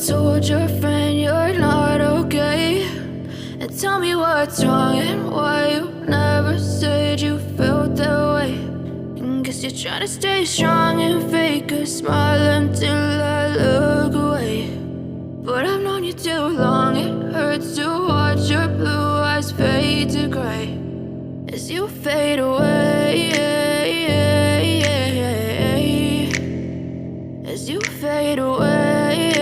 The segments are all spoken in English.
told your friend you're not okay, and tell me what's wrong and why you never said you felt that way. And guess you're trying to stay strong and fake a smile until I look away. But I've known you too long, it hurts to watch your blue eyes fade to gray as you fade away, as you fade away.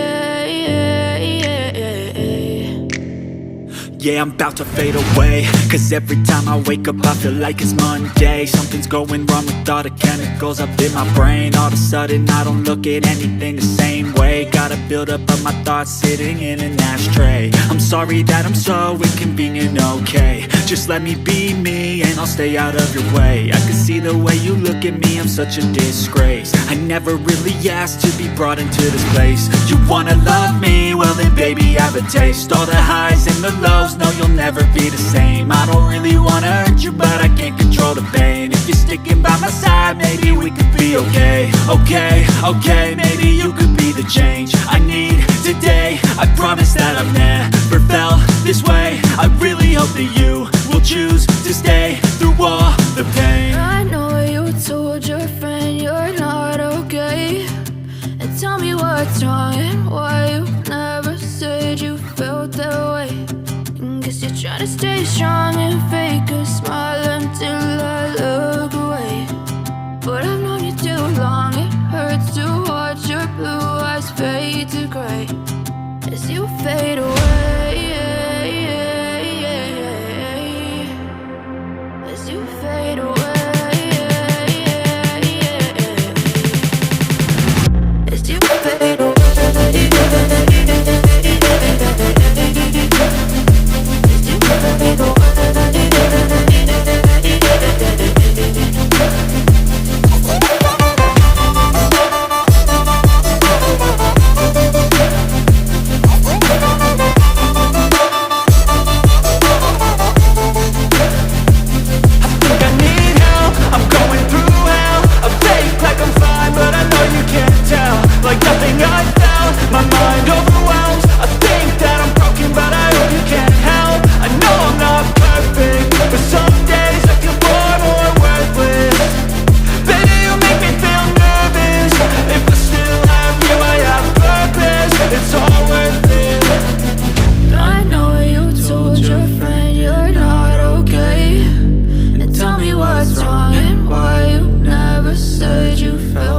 Yeah, I'm about to fade away, cause every time I wake up I feel like it's Monday. Something's going wrong with all the chemicals up in my brain. All of a sudden I don't look at anything the same way. Gotta build up of my thoughts sitting in an ashtray. I'm sorry that I'm so inconvenient, okay. Just let me be me and I'll stay out of your way. I can see the way you look at me, I'm such a disgrace. I never really asked to be brought into this place. You wanna love me? Well then baby have a taste. All the highs and the lows, no you'll never be the same. I don't really wanna hurt you but I can't control the pain. If you're sticking by my side, maybe we could be okay. Okay, maybe you could be the change I need today. I promise that I've never felt this way. I really hope that you will choose to stay through all the pain. I know you told your friend you're not okay, and tell me what's wrong and why you never said you felt that way. And guess you're trying to stay strong and fake a smile until I look